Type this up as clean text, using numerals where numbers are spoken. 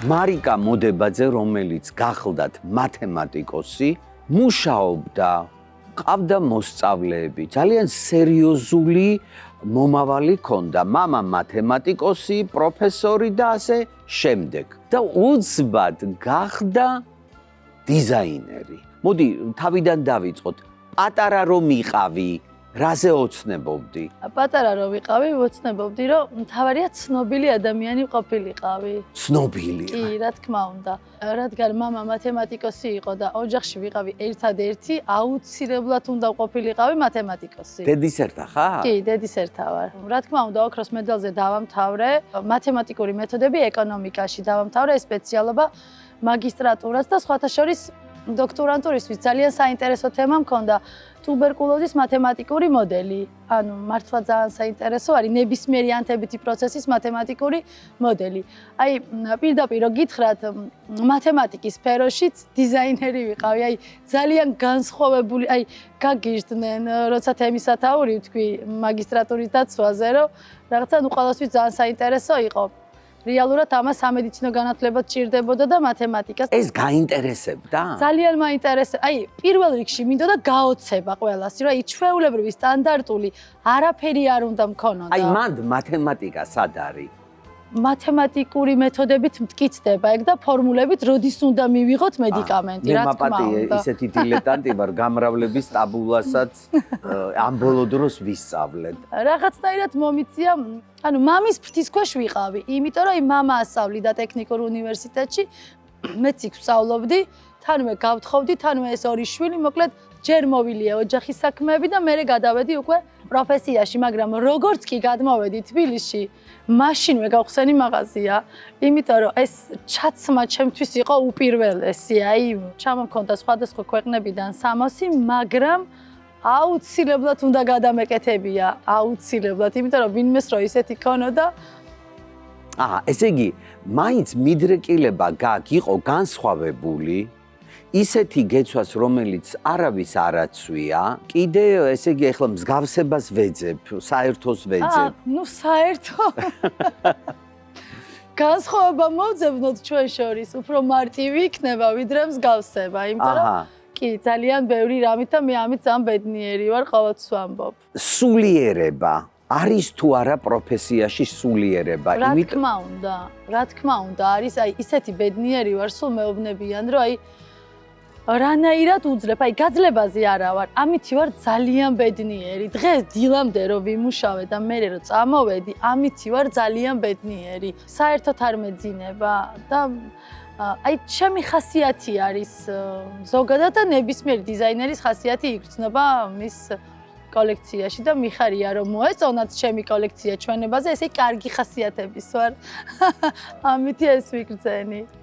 მარიკა მოდებაძე, რომელიც გახლდათ მათემატიკოსი, მუშაობდა, ყავდა მოსწავლეები, ძალიან სერიოზული მომავალი ჰქონდა, მამა მათემატიკოსი, პროფესორი და ასე შემდეგ. და უცბად გახდა დიზაინერი. მოდი, თავიდან დავიწყოთ. პატარა რომ იყავი, რაზე ოცნებობდი? პატარა რომ ვიყავი, ვოცნებობდი, რომ მთავარია ცნობილი ადამიანი ყოფილიყავი. ცნობილი. კი, რა თქმა უნდა. რადგან მამა მათემატიკოსი იყო და ოჯახში ვიყავი ერთადერთი, აუცილებლად უნდა ყოფილიყავი მათემატიკოსი. დედის ერთა ხარ? კი, დედის ერთა ვარ. რა თქმა უნდა, ოქროს მედალზე დავამთავრე მათემატიკური მეთოდები ეკონომიკაში, დავამთავრე სპეციალობა მაგისტრატურას და სხვათა შორის დოქტორანტურისთვის ძალიან საინტერესო თემა მქონდა ტუბერკულოზის მათემატიკური მოდელი. ანუ მართლა ძალიან საინტერესო არის ნებისმიერი ანთებითი პროცესის მათემატიკური მოდელი. აი, პირდაპირ რო გითხრათ, მათემატიკის სფეროშიც დიზაინერი ვიყავი. აი, ძალიან განსხვავებული, აი, გაგიჟდნენ, როცა თემის სათაური ვთქვი მაგისტრატურის დაცვაზე, რომ რაღაცა ნუ ყველასთვის ძალიან საინტერესო იყო. რეალურად ამას სამედიცინო განათლება ჭირდებოდა და მათემატიკას. ეს გაინტერესებდა? ძალიან მაინტერესებდა. აი, პირველ რიგში მინდოდა გაოცება ყველას, რომ აი ჩვეულებრივი სტანდარტული არაფერი არ უნდა მქონოდა. აი, მანდ მათემატიკა სად არის? მათემატიკური მეთოდებით მტკიცდება ეგ და ფორმულებით როდის უნდა მივიღოთ მედიკამენტი, რა თქმა უნდა. მე მაპატი ისეთი დილეტანტი ვარ, გამრავლების ტაბულასაც ამ ბოლო დროს ვისწავლეთ. რაღაცნაირად მომიწია, ანუ მამის ფრთის ქვეშ ვიყავი, იმიტომ რომ მამა ასწავლიდა ტექნიკურ უნივერსიტეტში, მეც იქ ვსწავლობდი, თანვე გავთხოვდი, თანვე ეს ორი შვილი, მოკლედ ჯერ მოვილია ოჯახის საქმეები და მერე გადავედი უკვე პროფესიაში, მაგრამ როგორც კი გადმოვედი თბილისში, მაშინვე გავხსენი მაღაზია, იმიტომ რომ ეს ჩაცმა ჩემთვის იყო უპირველესი, აი, ჩამომქონდა სხვადასხვა ქვეყნებიდან სამოსი, მაგრამ აუცილებლად უნდა გადამეკეთებია, აუცილებლად, იმიტომ რომ ვინმეს რო ისეთი ქონოდა. ესე იგი, მაინც მიდრეკილება იყო განსხვავებული, ისეთი გეცვას, რომელიც არავის არ აცვია, კიდე ესე იგი ახლა მსგავსებას ვეძებ, საერთოს ვეძებ. ნუ საერთო. განსხვავება მოვძებნოთ ჩვენ შორის, უფრო მარტივი იქნება, ვიდრე მსგავსება, იმიტომ რომ კი, ძალიან ბევრი რამით და მე ამით ძალიან ბედნიერი ვარ, ყოველთვის ვამბობ. სულიერება არის თუ არა პროფესიაში სულიერება? რა თქმა უნდა, არის, აი, ისეთი ბედნიერი ვარ, სულ მეუბნებიან, რომ აი რანაირად უძლებ, აი გაძლებაზე არა ვარ, ამითი ვარ ძალიან ბედნიერი. დღეს დილამდე რომ ვიმუშავე და მერე რომ წამოვედი, ამითი ვარ ძალიან ბედნიერი. საერთოდ არ მეძინება და აი ჩემი ხასიათი არის ზოგადად და ნებისმიერი დიზაინერის ხასიათი იგრძნობა მის კოლექციაში და მიხარია რომ მოეწონათ ჩემი კოლექცია ჩვენებაზე, ესე კარგი ხასიათების ვარ. ამითი ეს ვიგრძენი.